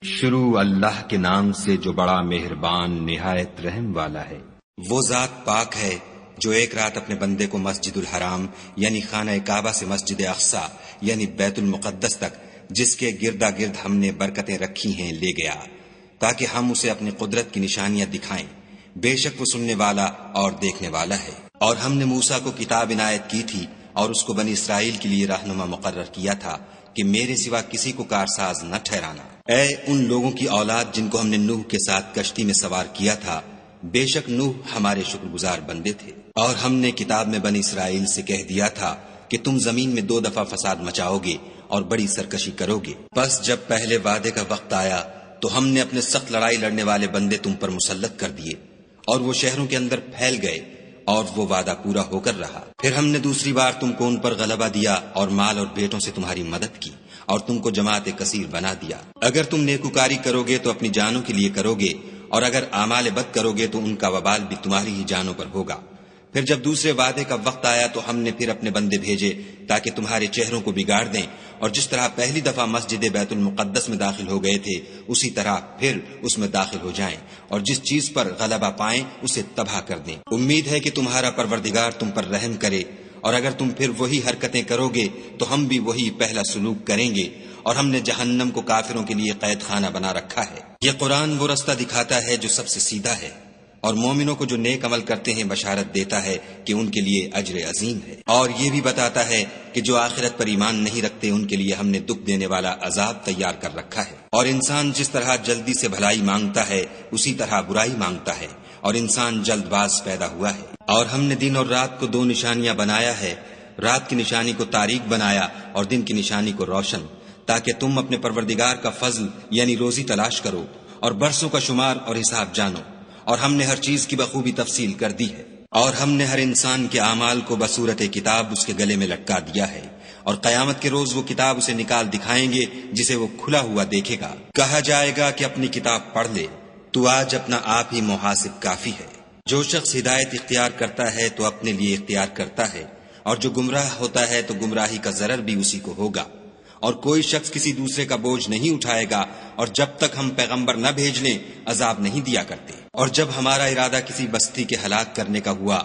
شروع اللہ کے نام سے جو بڑا مہربان نہایت رحم والا ہے۔ وہ ذات پاک ہے جو ایک رات اپنے بندے کو مسجد الحرام یعنی خانہ کعبہ سے مسجد اقصی یعنی بیت المقدس تک جس کے گردا گرد ہم نے برکتیں رکھی ہیں لے گیا تاکہ ہم اسے اپنی قدرت کی نشانیاں دکھائیں۔ بے شک وہ سننے والا اور دیکھنے والا ہے۔ اور ہم نے موسیٰ کو کتاب عنایت کی تھی اور اس کو بنی اسرائیل کے لیے رہنما مقرر کیا تھا کہ میرے سوا کسی کو کارساز نہ ٹھہرانا۔ اے ان لوگوں کی اولاد جن کو ہم نے نوح کے ساتھ کشتی میں سوار کیا تھا، بے شک نوح ہمارے شکر گزار بندے تھے۔ اور ہم نے کتاب میں بنی اسرائیل سے کہہ دیا تھا کہ تم زمین میں 2 دفعہ فساد مچاؤ گے اور بڑی سرکشی کرو گے۔ بس جب پہلے وعدے کا وقت آیا تو ہم نے اپنے سخت لڑائی لڑنے والے بندے تم پر مسلط کر دیے اور وہ شہروں کے اندر پھیل گئے اور وہ وعدہ پورا ہو کر رہا۔ پھر ہم نے دوسری بار تم کو ان پر غلبہ دیا اور مال اور بیٹوں سے تمہاری مدد کی اور تم کو جماعت کثیر بنا دیا۔ اگر تم نیکوکاری کرو گے تو اپنی جانوں کے لیے کرو گے اور اگر اعمال بد کرو گے تو ان کا وبال بھی تمہاری ہی جانوں پر ہوگا۔ پھر جب دوسرے وعدے کا وقت آیا تو ہم نے پھر اپنے بندے بھیجے تاکہ تمہارے چہروں کو بگاڑ دیں، اور جس طرح پہلی دفعہ مسجد بیت المقدس میں داخل ہو گئے تھے اسی طرح پھر اس میں داخل ہو جائیں، اور جس چیز پر غلبہ پائیں اسے تباہ کر دیں۔ امید ہے کہ تمہارا پروردگار تم پر رحم کرے، اور اگر تم پھر وہی حرکتیں کرو گے تو ہم بھی وہی پہلا سلوک کریں گے، اور ہم نے جہنم کو کافروں کے لیے قید خانہ بنا رکھا ہے۔ یہ قرآن وہ رستہ دکھاتا ہے جو سب سے سیدھا ہے، اور مومنوں کو جو نیک عمل کرتے ہیں بشارت دیتا ہے کہ ان کے لیے اجر عظیم ہے، اور یہ بھی بتاتا ہے کہ جو آخرت پر ایمان نہیں رکھتے ان کے لیے ہم نے دکھ دینے والا عذاب تیار کر رکھا ہے۔ اور انسان جس طرح جلدی سے بھلائی مانگتا ہے اسی طرح برائی مانگتا ہے، اور انسان جلد باز پیدا ہوا ہے۔ اور ہم نے دن اور رات کو 2 نشانیاں بنایا ہے، رات کی نشانی کو تاریک بنایا اور دن کی نشانی کو روشن، تاکہ تم اپنے پروردگار کا فضل یعنی روزی تلاش کرو اور برسوں کا شمار اور حساب جانو۔ اور ہم نے ہر چیز کی بخوبی تفصیل کر دی ہے، اور ہم نے ہر انسان کے اعمال کو بصورت کتاب اس کے گلے میں لٹکا دیا ہے، اور قیامت کے روز وہ کتاب اسے نکال دکھائیں گے جسے وہ کھلا ہوا دیکھے گا۔ کہا جائے گا کہ اپنی کتاب پڑھ لے، تو آج اپنا آپ ہی محاسب کافی ہے۔ جو شخص ہدایت اختیار کرتا ہے تو اپنے لیے اختیار کرتا ہے، اور جو گمراہ ہوتا ہے تو گمراہی کا ضرر بھی اسی کو ہوگا۔ اور کوئی شخص کسی دوسرے کا بوجھ نہیں اٹھائے گا، اور جب تک ہم پیغمبر نہ بھیج لیں عذاب نہیں دیا کرتے۔ اور جب ہمارا ارادہ کسی بستی کے ہلاک کرنے کا ہوا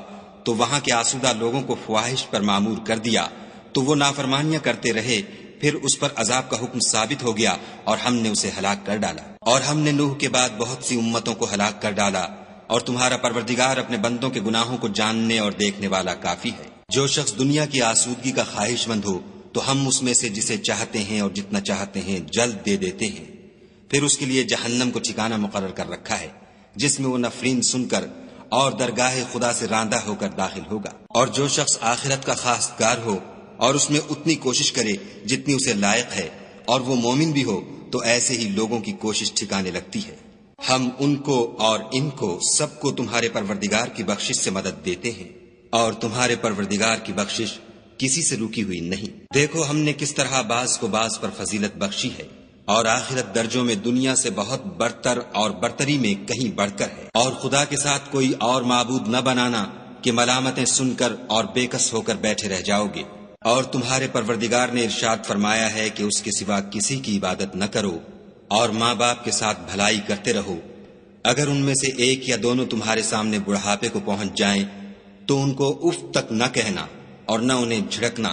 تو وہاں کے آسودہ لوگوں کو فواہش پر معمور کر دیا تو وہ نافرمانیاں کرتے رہے، پھر اس پر عذاب کا حکم ثابت ہو گیا اور ہم نے اسے ہلاک کر ڈالا۔ اور ہم نے نوح کے بعد بہت سی امتوں کو ہلاک کر ڈالا، اور تمہارا پروردگار اپنے بندوں کے گناہوں کو جاننے اور دیکھنے والا کافی ہے۔ جو شخص دنیا کی آسودگی کا خواہش مند ہو تو ہم اس میں سے جسے چاہتے ہیں اور جتنا چاہتے ہیں جلد دے دیتے ہیں، پھر اس کے لیے جہنم کو ٹھکانہ مقرر کر رکھا ہے جس میں وہ نفرین سن کر اور درگاہ خدا سے راندہ ہو کر داخل ہوگا۔ اور جو شخص آخرت کا خواستگار ہو اور اس میں اتنی کوشش کرے جتنی اسے لائق ہے اور وہ مومن بھی ہو تو ایسے ہی لوگوں کی کوشش ٹھکانے لگتی ہے۔ ہم ان کو اور ان کو سب کو تمہارے پروردگار کی بخشش سے مدد دیتے ہیں، اور تمہارے پروردگار کی بخشش کسی سے رکی ہوئی نہیں۔ دیکھو ہم نے کس طرح بعض کو بعض پر فضیلت بخشی ہے، اور آخرت درجوں میں دنیا سے بہت برتر اور برتری میں کہیں بڑھ کر ہے۔ اور خدا کے ساتھ کوئی اور معبود نہ بنانا کہ ملامتیں سن کر اور بے کس ہو کر بیٹھے رہ جاؤ گے۔ اور تمہارے پروردگار نے ارشاد فرمایا ہے کہ اس کے سوا کسی کی عبادت نہ کرو، اور ماں باپ کے ساتھ بھلائی کرتے رہو۔ اگر ان میں سے ایک یا دونوں تمہارے سامنے بڑھاپے کو پہنچ جائیں تو ان کو اف تک نہ کہنا اور نہ انہیں جھڑکنا،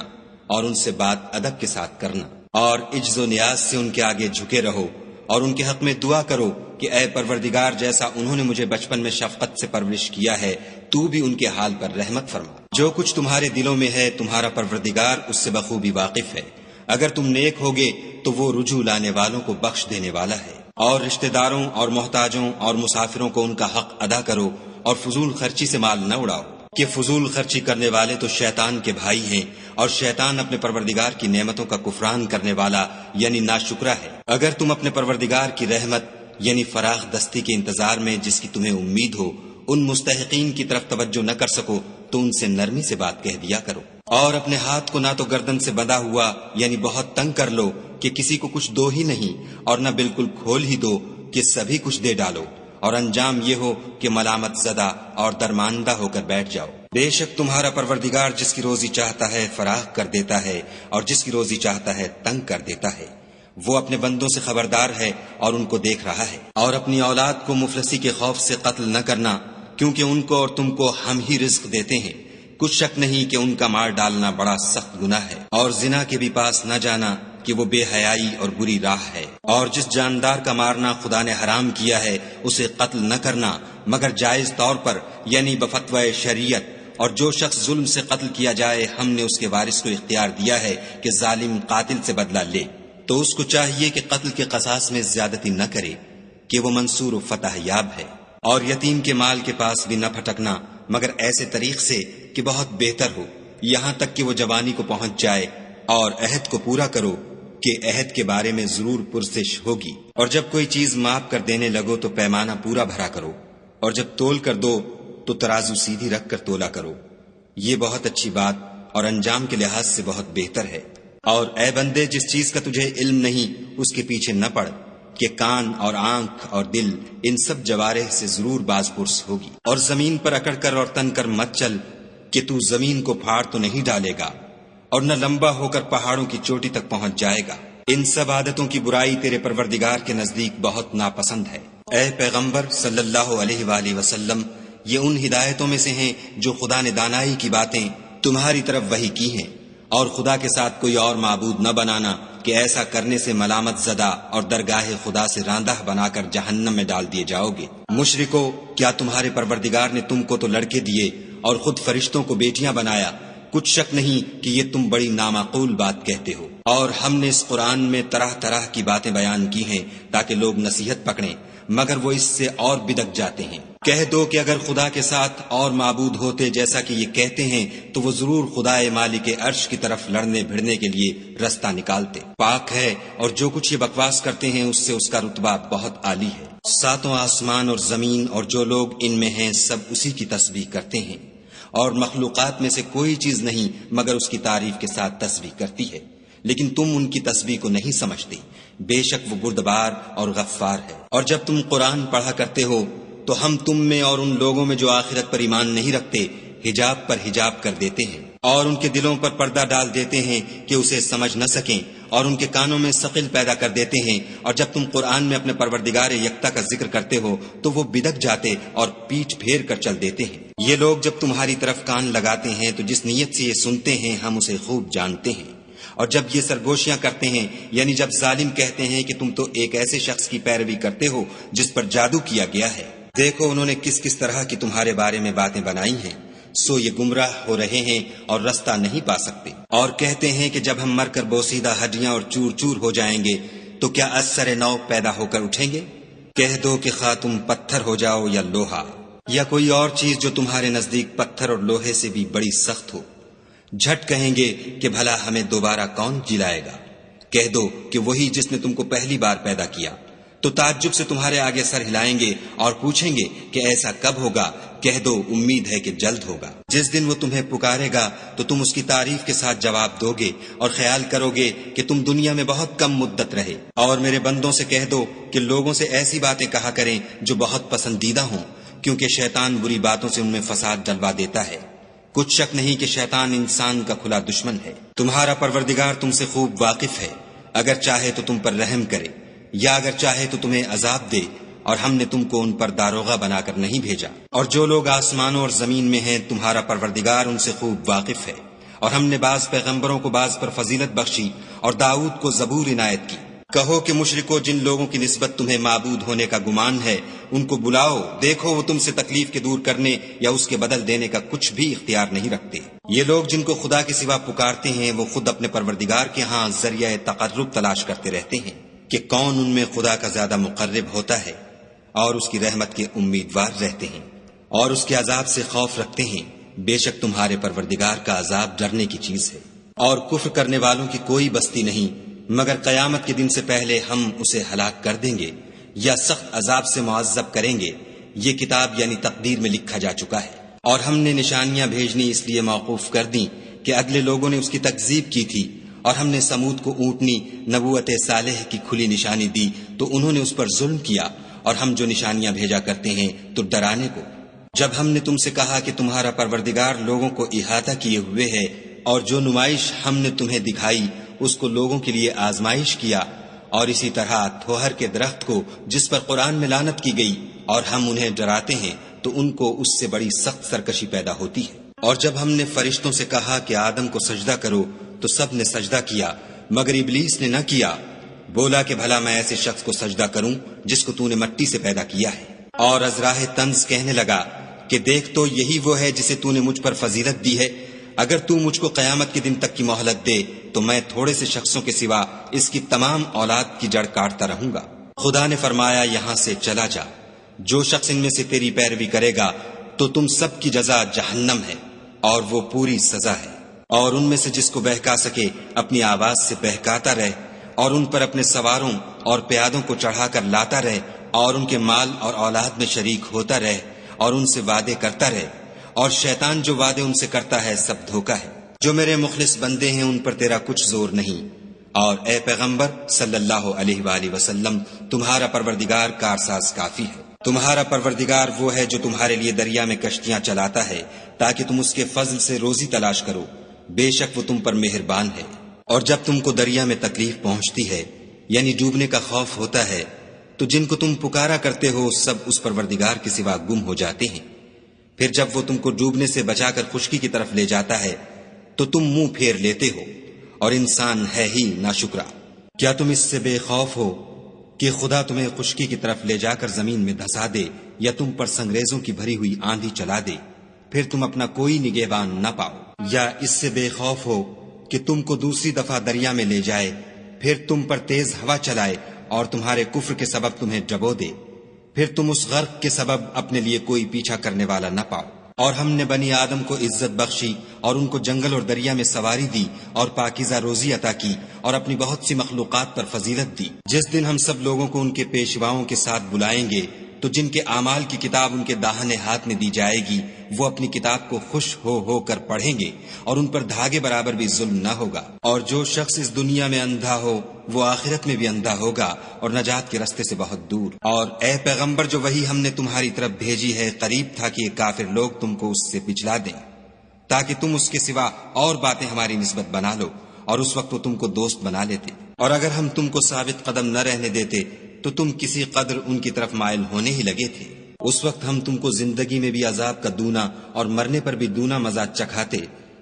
اور ان سے بات ادب کے ساتھ کرنا، اور عجز و نیاز سے ان کے آگے جھکے رہو، اور ان کے حق میں دعا کرو کہ اے پروردگار جیسا انہوں نے مجھے بچپن میں شفقت سے پرورش کیا ہے تو بھی ان کے حال پر رحمت فرما۔ جو کچھ تمہارے دلوں میں ہے تمہارا پروردگار اس سے بخوبی واقف ہے۔ اگر تم نیک ہوگے تو وہ رجوع لانے والوں کو بخش دینے والا ہے۔ اور رشتہ داروں اور محتاجوں اور مسافروں کو ان کا حق ادا کرو، اور فضول خرچی سے مال نہ اڑاؤ، کہ فضول خرچی کرنے والے تو شیطان کے بھائی ہیں، اور شیطان اپنے پروردگار کی نعمتوں کا کفران کرنے والا یعنی ناشکرا ہے۔ اگر تم اپنے پروردگار کی رحمت یعنی فراخ دستی کے انتظار میں جس کی تمہیں امید ہو ان مستحقین کی طرف توجہ نہ کر سکو تو ان سے نرمی سے بات کہہ دیا کرو، اور اپنے ہاتھ کو نہ تو گردن سے بندھا ہوا یعنی بہت تنگ کر لو کہ کسی کو کچھ دو ہی نہیں، اور نہ بالکل کھول ہی دو کہ سبھی کچھ دے ڈالو، اور انجام یہ ہو کہ ملامت زدہ اور درماندہ ہو کر بیٹھ جاؤ۔ بے شک تمہارا پروردگار جس کی روزی چاہتا ہے فراخ کر دیتا ہے، اور جس کی روزی چاہتا ہے تنگ کر دیتا ہے۔ وہ اپنے بندوں سے خبردار ہے اور ان کو دیکھ رہا ہے۔ اور اپنی اولاد کو مفلسی کے خوف سے قتل نہ کرنا، کیونکہ ان کو اور تم کو ہم ہی رزق دیتے ہیں۔ کچھ شک نہیں کہ ان کا مار ڈالنا بڑا سخت گناہ ہے۔ اور زنا کے بھی پاس نہ جانا کہ وہ بے حیائی اور بری راہ ہے۔ اور جس جاندار کا مارنا خدا نے حرام کیا ہے اسے قتل نہ کرنا مگر جائز طور پر، یعنی بفتوی شریعت۔ اور جو شخص ظلم سے قتل کیا جائے ہم نے اس کے وارث کو اختیار دیا ہے کہ ظالم قاتل سے بدلہ لے، تو اس کو چاہیے کہ قتل کے قصاص میں زیادتی نہ کرے کہ وہ منصور و فتح یاب ہے۔ اور یتیم کے مال کے پاس بھی نہ پھٹکنا مگر ایسے طریق سے کہ بہت بہتر ہو، یہاں تک کہ وہ جوانی کو پہنچ جائے۔ اور عہد کو پورا کرو کہ عہد کے بارے میں ضرور پرسش ہوگی۔ اور جب کوئی چیز ماپ کر دینے لگو تو پیمانہ پورا بھرا کرو، اور جب تول کر دو تو ترازو سیدھی رکھ کر تولا کرو، یہ بہت اچھی بات اور انجام کے لحاظ سے بہت بہتر ہے۔ اور اے بندے، جس چیز کا تجھے علم نہیں اس کے پیچھے نہ پڑ کہ کان اور آنکھ اور دل ان سب جوارح سے ضرور باز پرس ہوگی۔ اور زمین پر اکڑ کر اور تن کر مت چل کہ تو زمین کو پھاڑ تو نہیں ڈالے گا اور نہ لمبا ہو کر پہاڑوں کی چوٹی تک پہنچ جائے گا۔ ان سب عادتوں کی برائی تیرے پروردگار کے نزدیک بہت ناپسند ہے۔ اے پیغمبر صلی اللہ علیہ وآلہ وسلم، یہ ان ہدایتوں میں سے ہیں جو خدا نے دانائی کی باتیں تمہاری طرف وحی کی ہیں، اور خدا کے ساتھ کوئی اور معبود نہ بنانا کہ ایسا کرنے سے ملامت زدہ اور درگاہ خدا سے راندہ بنا کر جہنم میں ڈال دیے جاؤ گے۔ مشرکو، کیا تمہارے پروردگار نے تم کو تو لڑکے دیے اور خود فرشتوں کو بیٹیاں بنایا؟ کچھ شک نہیں کہ یہ تم بڑی نامعقول بات کہتے ہو۔ اور ہم نے اس قرآن میں طرح طرح کی باتیں بیان کی ہیں تاکہ لوگ نصیحت پکڑیں، مگر وہ اس سے اور بدک جاتے ہیں۔ کہہ دو کہ اگر خدا کے ساتھ اور معبود ہوتے جیسا کہ یہ کہتے ہیں تو وہ ضرور خدائے مالک عرش کی طرف لڑنے بھڑنے کے لیے رستہ نکالتے۔ پاک ہے اور جو کچھ یہ بکواس کرتے ہیں اس سے اس کا رتبہ بہت عالی ہے۔ ساتوں آسمان اور زمین اور جو لوگ ان میں ہیں سب اسی کی تسبیح کرتے ہیں، اور مخلوقات میں سے کوئی چیز نہیں مگر اس کی تعریف کے ساتھ تسبیح کرتی ہے، لیکن تم ان کی تسبیح کو نہیں سمجھتے۔ بے شک وہ بردبار اور غفار ہے۔ اور جب تم قرآن پڑھا کرتے ہو تو ہم تم میں اور ان لوگوں میں جو آخرت پر ایمان نہیں رکھتے حجاب پر حجاب کر دیتے ہیں، اور ان کے دلوں پر پردہ ڈال دیتے ہیں کہ اسے سمجھ نہ سکیں، اور ان کے کانوں میں ثقل پیدا کر دیتے ہیں۔ اور جب تم قرآن میں اپنے پروردگار یکتا کا ذکر کرتے ہو تو وہ بدک جاتے اور پیٹھ پھیر کر چل دیتے ہیں۔ یہ لوگ جب تمہاری طرف کان لگاتے ہیں تو جس نیت سے یہ سنتے ہیں ہم اسے خوب جانتے ہیں، اور جب یہ سرگوشیاں کرتے ہیں، یعنی جب ظالم کہتے ہیں کہ تم تو ایک ایسے شخص کی پیروی کرتے ہو جس پر جادو کیا گیا ہے، دیکھو انہوں نے کس کس طرح کی تمہارے بارے میں باتیں بنائی ہیں، سو یہ گمراہ ہو رہے ہیں اور رستہ نہیں پا سکتے۔ اور کہتے ہیں کہ جب ہم مر کر بوسیدہ ہڈیاں اور چور چور ہو جائیں گے تو کیا از سر نو پیدا ہو کر اٹھیں گے؟ کہہ دو کہ خواہ تم پتھر ہو جاؤ یا لوہا یا کوئی اور چیز جو تمہارے نزدیک پتھر اور لوہے سے بھی بڑی سخت ہو، جھٹ کہیں گے کہ بھلا ہمیں دوبارہ کون جلائے گا؟ کہہ دو کہ وہی جس نے تم کو پہلی بار پیدا کیا، تو تعجب سے تمہارے آگے سر ہلائیں گے اور پوچھیں گے کہ ایسا کب ہوگا؟ کہہ دو امید ہے کہ جلد ہوگا۔ جس دن وہ تمہیں پکارے گا تو تم اس کی تعریف کے ساتھ جواب دو گے اور خیال کرو گے کہ تم دنیا میں بہت کم مدت رہے۔ اور میرے بندوں سے کہہ دو کہ لوگوں سے ایسی باتیں کہا کریں جو بہت پسندیدہ ہوں، کیونکہ شیطان بری باتوں سے ان میں فساد ڈلوا دیتا ہے۔ کچھ شک نہیں کہ شیطان انسان کا کھلا دشمن ہے۔ تمہارا پروردگار تم سے خوب واقف ہے، اگر چاہے تو تم پر رحم کرے یا اگر چاہے تو تمہیں عذاب دے، اور ہم نے تم کو ان پر داروغہ بنا کر نہیں بھیجا۔ اور جو لوگ آسمانوں اور زمین میں ہیں تمہارا پروردگار ان سے خوب واقف ہے۔ اور ہم نے بعض پیغمبروں کو بعض پر فضیلت بخشی اور داؤد کو زبور عنایت کی۔ کہو کہ مشرکو، جن لوگوں کی نسبت تمہیں معبود ہونے کا گمان ہے ان کو بلاؤ، دیکھو وہ تم سے تکلیف کے دور کرنے یا اس کے بدل دینے کا کچھ بھی اختیار نہیں رکھتے۔ یہ لوگ جن کو خدا کے سوا پکارتے ہیں وہ خود اپنے پروردگار کے ہاں ذریعہ تقرب تلاش کرتے رہتے ہیں کہ کون ان میں خدا کا زیادہ مقرب ہوتا ہے، اور اس کی رحمت کے امیدوار رہتے ہیں اور اس کے عذاب سے خوف رکھتے ہیں۔ بے شک تمہارے پروردگار کا عذاب ڈرنے کی چیز ہے۔ اور کفر کرنے والوں کی کوئی بستی نہیں مگر قیامت کے دن سے پہلے ہم اسے ہلاک کر دیں گے یا سخت عذاب سے معذب کریں گے۔ یہ کتاب یعنی تقدیر میں لکھا جا چکا ہے۔ اور ہم نے نشانیاں بھیجنی اس لیے موقوف کر دیں کہ اگلے لوگوں نے اس کی تکذیب کی تھی، اور ہم نے سمود کو اونٹنی نبوت صالح کی کھلی نشانی دی تو انہوں نے اس پر ظلم کیا، اور ہم جو نشانیاں بھیجا کرتے ہیں تو ڈرانے کو۔ جب ہم نے تم سے کہا کہ تمہارا پروردگار لوگوں کو احاطہ کیے ہوئے ہے، اور جو نمائش ہم نے تمہیں دکھائی اس کو لوگوں کے لیے آزمائش کیا، اور اسی طرح تھوہر کے درخت کو جس پر قرآن میں لعنت کی گئی اور ہم انہیں ڈراتے ہیں تو ان کو اس سے بڑی سخت سرکشی پیدا ہوتی ہے۔ اور جب ہم نے فرشتوں سے کہا کہ آدم کو سجدہ کرو تو سب نے سجدہ کیا مگر ابلیس نے نہ کیا، بولا کہ بھلا میں ایسے شخص کو سجدہ کروں جس کو تو نے مٹی سے پیدا کیا ہے۔ اور ازراہ طنز کہنے لگا کہ دیکھ تو یہی وہ ہے جسے تو نے مجھ پر فضیلت دی ہے، اگر تو مجھ کو قیامت کے دن تک کی مہلت دے تو میں تھوڑے سے شخصوں کے سوا اس کی تمام اولاد کی جڑ کاٹتا رہوں گا۔ خدا نے فرمایا یہاں سے چلا جا، جو شخص ان میں سے تیری پیروی کرے گا تو تم سب کی جزا جہنم ہے اور وہ پوری سزا ہے۔ اور ان میں سے جس کو بہکا سکے اپنی آواز سے بہکاتا رہے اور ان پر اپنے سواروں اور پیادوں کو چڑھا کر لاتا رہے اور ان کے مال اور اولاد میں شریک ہوتا رہے اور ان سے وعدے کرتا رہے، اور شیطان جو وعدے ان سے کرتا ہے سب دھوکا ہے۔ جو میرے مخلص بندے ہیں ان پر تیرا کچھ زور نہیں، اور اے پیغمبر صلی اللہ علیہ وآلہ وسلم تمہارا پروردگار کارساز کافی ہے۔ تمہارا پروردگار وہ ہے جو تمہارے لیے دریا میں کشتیاں چلاتا ہے تاکہ تم اس کے فضل سے روزی تلاش کرو، بے شک وہ تم پر مہربان ہے۔ اور جب تم کو دریا میں تکلیف پہنچتی ہے یعنی ڈوبنے کا خوف ہوتا ہے تو جن کو تم پکارا کرتے ہو سب اس پروردگار کے سوا گم ہو جاتے ہیں، پھر جب وہ تم کو ڈوبنے سے بچا کر خشکی کی طرف لے جاتا ہے تو تم منہ پھیر لیتے ہو، اور انسان ہے ہی ناشکرا۔ کیا تم اس سے بے خوف ہو کہ خدا تمہیں خشکی کی طرف لے جا کر زمین میں دھسا دے یا تم پر سنگریزوں کی بھری ہوئی آندھی چلا دے، پھر تم اپنا کوئی نگہبان نہ پاؤ؟ یا اس سے بے خوف ہو کہ تم کو دوسری دفعہ دریا میں لے جائے، پھر تم پر تیز ہوا چلائے اور تمہارے کفر کے سبب تمہیں ڈبو دے، پھر تم اس غرق کے سبب اپنے لیے کوئی پیچھا کرنے والا نہ پاؤ؟ اور ہم نے بنی آدم کو عزت بخشی اور ان کو جنگل اور دریا میں سواری دی اور پاکیزہ روزی عطا کی اور اپنی بہت سی مخلوقات پر فضیلت دی۔ جس دن ہم سب لوگوں کو ان کے پیشواؤں کے ساتھ بلائیں گے تو جن کے اعمال کی کتاب ان کے داہنے ہاتھ میں دی جائے گی وہ اپنی کتاب کو خوش ہو کر پڑھیں گے اور ان پر دھاگے برابر بھی ظلم نہ ہوگا۔ اور جو شخص اس دنیا میں اندھا ہو وہ آخرت میں بھی اندھا ہوگا اور نجات کے رستے سے بہت دور۔ اور اے پیغمبر جو وحی ہم نے تمہاری طرف بھیجی ہے قریب تھا کہ یہ کافر لوگ تم کو اس سے پچھلا دیں تاکہ تم اس کے سوا اور باتیں ہماری نسبت بنا لو، اور اس وقت وہ تم کو دوست بنا لیتے۔ اور اگر ہم تم کو ثابت قدم نہ رہنے دیتے تو تم کسی قدر ان کی طرف مائل ہونے ہی لگے تھے۔ اس وقت ہم تم کو زندگی میں بھی عذاب کا دونا اور مرنے پر بھی دونا مزہ چکھاتے،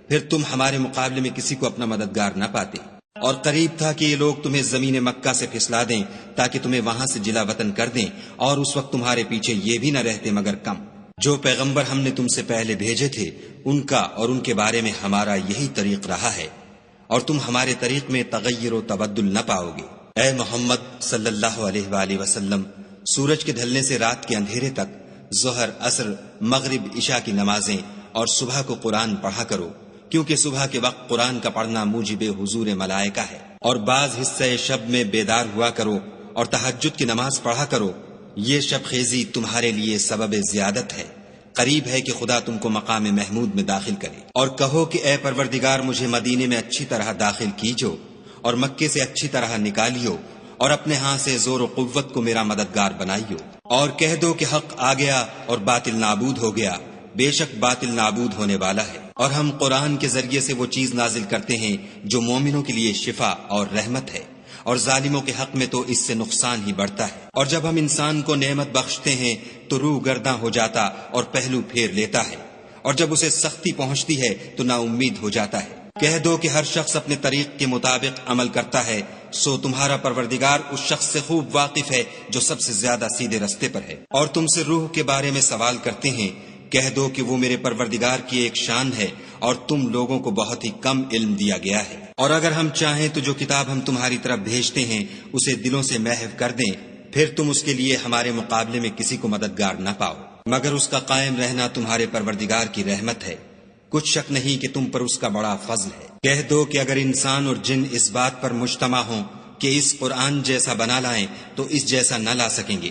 پھر تم ہمارے مقابلے میں کسی کو اپنا مددگار نہ پاتے۔ اور قریب تھا کہ یہ لوگ تمہیں زمین مکہ سے پھسلا دیں تاکہ تمہیں وہاں سے جلا وطن کر دیں، اور اس وقت تمہارے پیچھے یہ بھی نہ رہتے مگر کم۔ جو پیغمبر ہم نے تم سے پہلے بھیجے تھے ان کا اور ان کے بارے میں ہمارا یہی طریق رہا ہے، اور تم ہمارے طریق میں تغیر و تبدل نہ پاؤ گے۔ اے محمد صلی اللہ علیہ وآلہ وسلم سورج کے ڈھلنے سے رات کے اندھیرے تک ظہر، عصر، مغرب، عشاء کی نمازیں اور صبح کو قرآن پڑھا کرو، کیونکہ صبح کے وقت قرآن کا پڑھنا موجب حضور ملائکہ ہے۔ اور بعض حصہ شب میں بیدار ہوا کرو اور تہجد کی نماز پڑھا کرو، یہ شب خیزی تمہارے لیے سبب زیادت ہے، قریب ہے کہ خدا تم کو مقام محمود میں داخل کرے۔ اور کہو کہ اے پروردگار مجھے مدینے میں اچھی طرح داخل کیجو اور مکے سے اچھی طرح نکالیو، اور اپنے ہاں سے زور و قوت کو میرا مددگار بنائیو۔ اور کہہ دو کہ حق آ گیا اور باطل نابود ہو گیا، بے شک باطل نابود ہونے والا ہے۔ اور ہم قرآن کے ذریعے سے وہ چیز نازل کرتے ہیں جو مومنوں کے لیے شفا اور رحمت ہے، اور ظالموں کے حق میں تو اس سے نقصان ہی بڑھتا ہے۔ اور جب ہم انسان کو نعمت بخشتے ہیں تو روح گرداں ہو جاتا اور پہلو پھیر لیتا ہے، اور جب اسے سختی پہنچتی ہے تو نا امید ہو جاتا ہے۔ کہہ دو کہ ہر شخص اپنے طریق کے مطابق عمل کرتا ہے، سو تمہارا پروردگار اس شخص سے خوب واقف ہے جو سب سے زیادہ سیدھے رستے پر ہے۔ اور تم سے روح کے بارے میں سوال کرتے ہیں، کہہ دو کہ وہ میرے پروردگار کی ایک شان ہے اور تم لوگوں کو بہت ہی کم علم دیا گیا ہے۔ اور اگر ہم چاہیں تو جو کتاب ہم تمہاری طرف بھیجتے ہیں اسے دلوں سے محو کر دیں، پھر تم اس کے لیے ہمارے مقابلے میں کسی کو مددگار نہ پاؤ، مگر اس کا قائم رہنا تمہارے پروردگار کی رحمت ہے، کچھ شک نہیں کہ تم پر اس کا بڑا فضل ہے۔ کہہ دو کہ اگر انسان اور جن اس بات پر مجتمع ہوں کہ اس قرآن جیسا بنا لائیں تو اس جیسا نہ لا سکیں گے،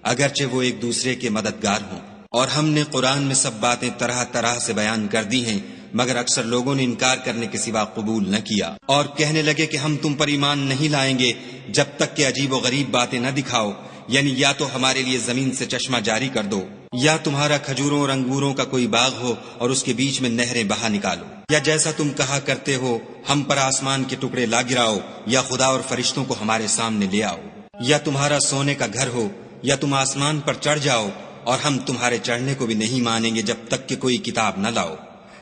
اگرچہ وہ ایک دوسرے کے مددگار ہوں۔ اور ہم نے قرآن میں سب باتیں طرح طرح سے بیان کر دی ہیں، مگر اکثر لوگوں نے انکار کرنے کے سوا قبول نہ کیا، اور کہنے لگے کہ ہم تم پر ایمان نہیں لائیں گے جب تک کہ عجیب و غریب باتیں نہ دکھاؤ، یعنی یا تو ہمارے لیے زمین سے چشمہ جاری کر دو یا تمہارا کھجوروں اور انگوروں کا کوئی باغ ہو اور اس کے بیچ میں نہریں بہا نکالو، یا جیسا تم کہا کرتے ہو ہم پر آسمان کے ٹکڑے لا گراؤ، یا خدا اور فرشتوں کو ہمارے سامنے لے آؤ، یا تمہارا سونے کا گھر ہو، یا تم آسمان پر چڑھ جاؤ اور ہم تمہارے چڑھنے کو بھی نہیں مانیں گے جب تک کہ کوئی کتاب نہ لاؤ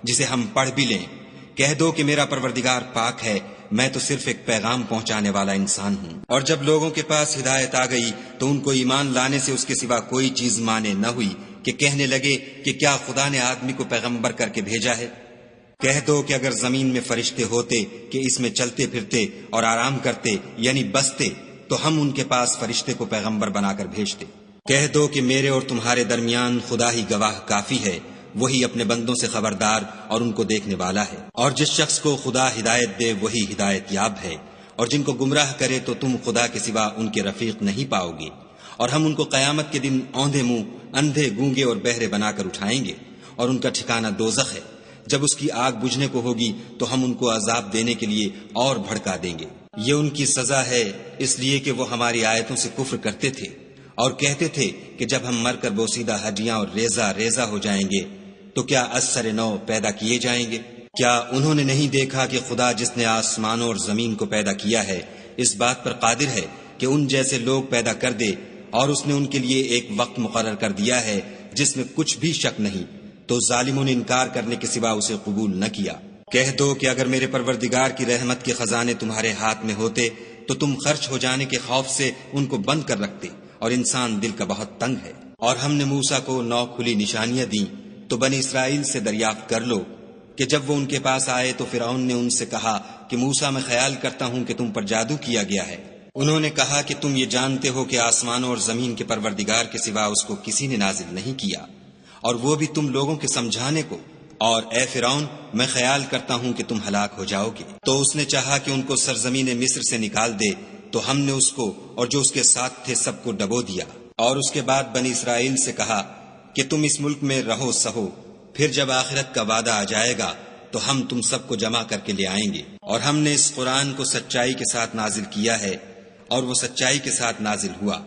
جسے ہم پڑھ بھی لیں۔ کہہ دو کہ میرا پروردگار پاک ہے، میں تو صرف ایک پیغام پہنچانے والا انسان ہوں۔ اور جب لوگوں کے پاس ہدایت آ گئی تو ان کو ایمان لانے سے اس کے سوا کوئی چیز مانے نہ ہوئی کہ کہنے لگے کہ کیا خدا نے آدمی کو پیغمبر کر کے بھیجا ہے؟ کہہ دو کہ اگر زمین میں فرشتے ہوتے کہ اس میں چلتے پھرتے اور آرام کرتے یعنی بستے تو ہم ان کے پاس فرشتے کو پیغمبر بنا کر بھیجتے۔ کہہ دو کہ میرے اور تمہارے درمیان خدا ہی گواہ کافی ہے، وہی اپنے بندوں سے خبردار اور ان کو دیکھنے والا ہے۔ اور جس شخص کو خدا ہدایت دے وہی ہدایت یاب ہے، اور جن کو گمراہ کرے تو تم خدا کے سوا ان کے رفیق نہیں پاؤ گے۔ اور ہم ان کو قیامت کے دن اوندھے منہ، اندھے، گونگے اور بہرے بنا کر اٹھائیں گے، اور ان کا ٹھکانہ دوزخ ہے۔ جب اس کی آگ بجھنے کو ہوگی تو ہم ان کو عذاب دینے کے لیے اور بھڑکا دیں گے۔ یہ ان کی سزا ہے اس لیے کہ وہ ہماری آیتوں سے کفر کرتے تھے اور کہتے تھے کہ جب ہم مر کر بوسیدہ ہڈیاں اور ریزہ ریزہ ہو جائیں گے تو کیا از سر نو پیدا کیے جائیں گے؟ کیا انہوں نے نہیں دیکھا کہ خدا جس نے آسمانوں اور زمین کو پیدا کیا ہے اس بات پر قادر ہے کہ ان جیسے لوگ پیدا کر دے، اور اس نے ان کے لیے ایک وقت مقرر کر دیا ہے جس میں کچھ بھی شک نہیں، تو ظالموں نے انکار کرنے کے سوا اسے قبول نہ کیا۔ کہہ دو کہ اگر میرے پروردگار کی رحمت کے خزانے تمہارے ہاتھ میں ہوتے تو تم خرچ ہو جانے کے خوف سے ان کو بند کر رکھتے، اور انسان دل کا بہت تنگ ہے۔ اور ہم نے موسیٰ کو 9 کھلی نشانیاں دیں تو بنی اسرائیل سے دریافت کر لو کہ جب وہ ان کے پاس آئے تو فرعون نے ان سے کہا کہ موسیٰ میں خیال کرتا ہوں کہ تم پر جادو کیا گیا ہے۔ انہوں نے کہا کہ تم یہ جانتے ہو کہ آسمانوں اور زمین کے پروردگار کے سوا اس کو کسی نے نازل نہیں کیا، اور وہ بھی تم لوگوں کے سمجھانے کو، اور اے فرعون میں خیال کرتا ہوں کہ تم ہلاک ہو جاؤ گے۔ تو اس نے چاہا کہ ان کو سرزمین مصر سے نکال دے، تو ہم نے اس کو اور جو اس کے ساتھ تھے سب کو ڈبو دیا، اور اس کے بعد بنی اسرائیل سے کہا کہ تم اس ملک میں رہو سہو، پھر جب آخرت کا وعدہ آ جائے گا تو ہم تم سب کو جمع کر کے لے آئیں گے۔ اور ہم نے اس قرآن کو سچائی کے ساتھ نازل کیا ہے، اور وہ سچائی کے ساتھ نازل ہوا۔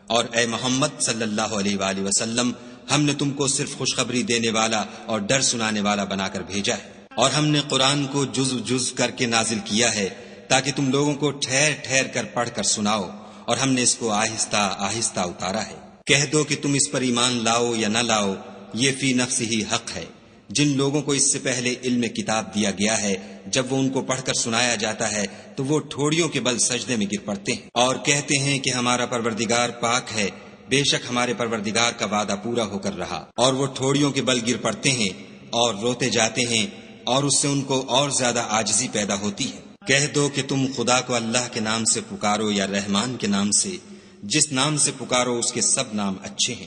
اور اے محمد صلی اللہ علیہ وآلہ وسلم، ہم نے تم کو صرف خوشخبری دینے والا اور ڈر سنانے والا بنا کر بھیجا ہے، اور ہم نے قرآن کو جز جز کر کے نازل کیا ہے تاکہ تم لوگوں کو ٹھہر ٹھہر کر پڑھ کر سناؤ، اور ہم نے اس کو آہستہ آہستہ اتارا ہے۔ کہہ دو کہ تم اس پر ایمان لاؤ یا نہ لاؤ، یہ فی نفس ہی حق ہے۔ جن لوگوں کو اس سے پہلے علم کتاب دیا گیا ہے جب وہ ان کو پڑھ کر سنایا جاتا ہے تو وہ ٹھوڑیوں کے بل سجدے میں گر پڑتے ہیں اور کہتے ہیں کہ ہمارا پروردگار پاک ہے، بے شک ہمارے پروردگار کا وعدہ پورا ہو کر رہا۔ اور وہ ٹھوڑیوں کے بل گر پڑتے ہیں اور روتے جاتے ہیں، اور اس سے ان کو اور زیادہ عاجزی پیدا ہوتی ہے۔ کہہ دو کہ تم خدا کو اللہ کے نام سے پکارو یا رحمان کے نام سے، جس نام سے پکارو اس کے سب نام اچھے ہیں،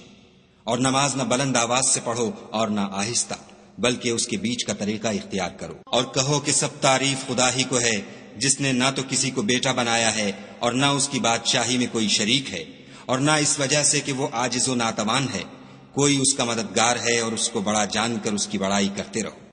اور نماز نہ بلند آواز سے پڑھو اور نہ آہستہ، بلکہ اس کے بیچ کا طریقہ اختیار کرو۔ اور کہو کہ سب تعریف خدا ہی کو ہے، جس نے نہ تو کسی کو بیٹا بنایا ہے اور نہ اس کی بادشاہی میں کوئی شریک ہے، اور نہ اس وجہ سے کہ وہ عاجز و ناتوان ہے، کوئی اس کا مددگار ہے، اور اس کو بڑا جان کر اس کی بڑائی کرتے رہو۔